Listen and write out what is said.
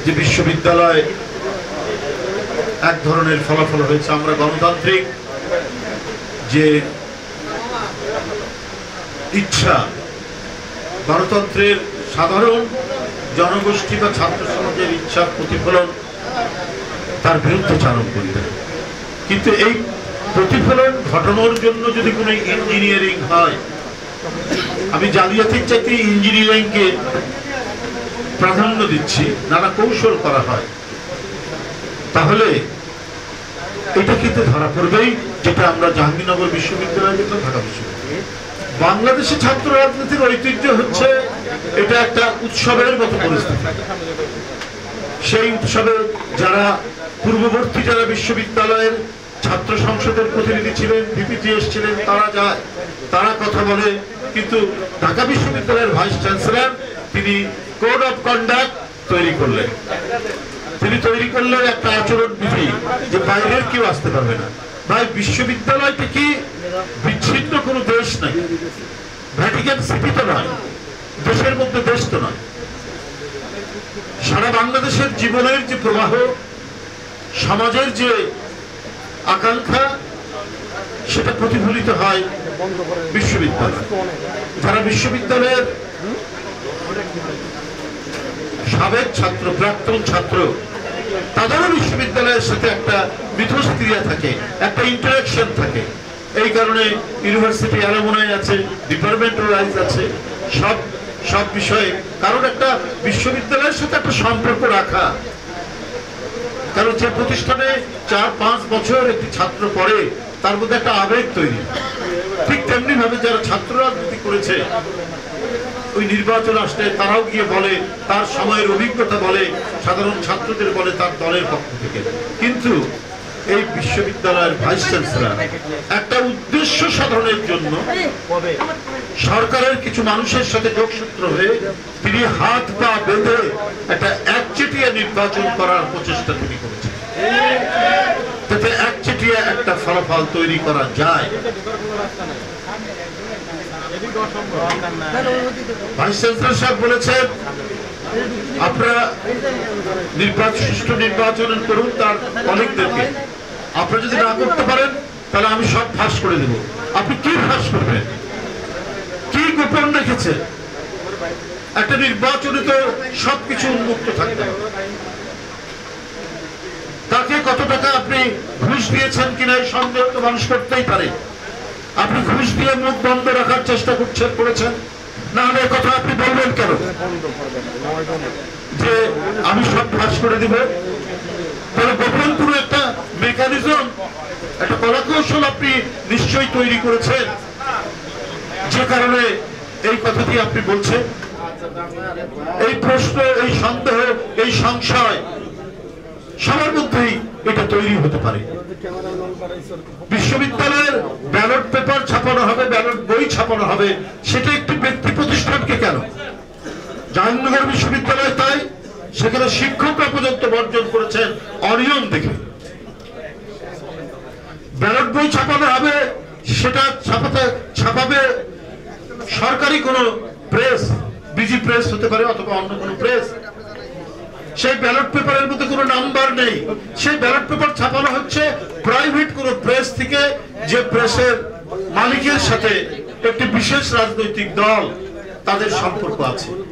যে বিশ্ববিদ্যালয় এক ধরনের ফলাফল হয়েছে। আমরা গণতান্ত্রিক যে ইচ্ছা, গণতন্ত্রের সাধারণ জনগোষ্ঠী বা ছাত্র সমাজের ইচ্ছার প্রতিফলন, তার বিরুদ্ধে চালন করি না। কিন্তু এই প্রতিফলন ঘটানোর জন্য যদি কোনো ইঞ্জিনিয়ারিং হয়, আমি জালিয়াতির চাইতে ইঞ্জিনিয়ারিংকে প্রাধান্য দিচ্ছি, নানা কৌশল করা হয়, তাহলে এটা কিন্তু ধরা পড়বেই, যেটা আমরা জাহাঙ্গীরনগর বিশ্ববিদ্যালয় কিন্তু ঢাকা বিশ্ববিদ্যালয়। বাংলাদেশে ছাত্র রাজনীতির ঐতিহ্য হচ্ছে এটা একটা উৎসবের মতো পরিস্থিতি। সেই উৎসবে যারা পূর্ববর্তী যারা বিশ্ববিদ্যালয়ের ছাত্র সংসদের প্রতিনিধি ছিলেন, ভিপিজিএস ছিলেন, তারা যায়, তারা কথা বলে, কিন্তু ঢাকা বিশ্ববিদ্যালয়ের ভাইস চ্যান্সেলর তিনি কোড অফ কন্ডাক্ট তৈরি করলেন। তিনি তৈরি করলেন একটা আচরণ বিধি, যে বাইরের কেউ আসতে পারবে না। ভাই, বিশ্ববিদ্যালয়টা কি বিচ্ছিন্ন কোনো দেশ নাই, ভ্যাটিকান সিটি তো নয়, দেশের মধ্যে দেশ তো নয়। সারা বাংলাদেশের জীবনের যে প্রবাহ, সমাজের যে আকাঙ্ক্ষা, সেটা প্রতিফলিত হয় বিশ্ববিদ্যালয়। যারা বিশ্ববিদ্যালয়ের সাবেক ছাত্র, প্রাক্তন ছাত্র, তাদেরও বিশ্ববিদ্যালয়ের সাথে একটা মিথস্ক্রিয়া থাকে, একটা ইন্টারাকশন থাকে। এই কারণে ইউনিভার্সিটি অ্যালামনাই আছে, ডিপার্টমেন্টাল রাইজ আছে, সব বিষয়ে কারণ একটা বিশ্ববিদ্যালয়ের সাথে একটা সম্পর্ক রাখা। কারণ যে প্রতিষ্ঠানে 4-5 বছর একটি ছাত্র পড়ে, তার মধ্যে একটা আবেগ তৈরি। ঠিক তেমনি ভাবে যারা ছাত্র রাজনীতি করেছে, ওই নির্বাচন আসলে তারাও গিয়ে বলে, তার সময়ের অভিজ্ঞতা বলে, সাধারণ ছাত্রদের বলে তার দলের পক্ষ থেকে। কিন্তু এই বিশ্ববিদ্যালয়ের ভাইস চ্যান্সেলর একটা উদ্দেশ্য সাধনের জন্য সরকারের কিছু মানুষের সাথে যোগসূত্র হয়ে তিনি হাত পা বেঁধে একটা একচেটিয়া নির্বাচন করার প্রচেষ্টা তিনি করেছেন, যাতে একচেটিয়া একটা ফলাফল তৈরি করা যায়। ভাইস চ্যান্সেলর সাহেব বলেছেন, আপনারা সুষ্ঠু নির্বাচন করুন তার অনেকদেরকে। আপনারা যদি না করতে পারেন, তাহলে আমি সব ফাঁস করে দেব। আপনি কি ফাঁস করবেন? কি গোপন রেখেছে? একটা নির্বাচনে তো সবকিছু উন্মুক্ত থাকতে হবে। তাকে কত টাকা আপনি ঘুষ দিয়েছেন কিনা এই সন্দেহ তো মানুষ করতেই পারে। আপনি ঘুষ দিয়ে মুখ বন্ধ রাখার চেষ্টা করেছেন, না হলে কথা আপনি বলবেন কেন যে আমি সব ফাঁস করে দিব? তাহলে গোপন পুরো একটা মেকানিজম, একটা কলাকৌশল আপনি নিশ্চয়ই তৈরি করেছেন, যে কারণে এই কথাটি আপনি বলছেন। এই প্রশ্ন, এই সন্দেহ, এই সংশয় সবার মধ্যেই এটা তৈরি হতে পারে। বিশ্ববিদ্যালয়ের ব্যালট পেপার ছাপানো হবে, ব্যালট বই ছাপানো হবে, সেটা একটি ব্যক্তি প্রতিষ্ঠানকে কেন? জাহাঙ্গীরনগর বিশ্ববিদ্যালয় তাই, সেখানে শিক্ষকরা পর্যন্ত বর্জন করেছেন অনিয়ম দেখে। ব্যালট বই ছাপানো হবে, সেটা ছাপাবে সরকারি কোনো প্রেস, বিজি প্রেস হতে পারে অথবা অন্য কোনো প্রেস। সেই ব্যালট পেপারের মধ্যে কোনো নাম্বার নেই। সেই ব্যালট পেপার ছাপানো হচ্ছে প্রাইভেট কোনো প্রেস থেকে, যে প্রেসের মালিকের সাথে একটি বিশেষ রাজনৈতিক দল তাদের সম্পর্ক আছে।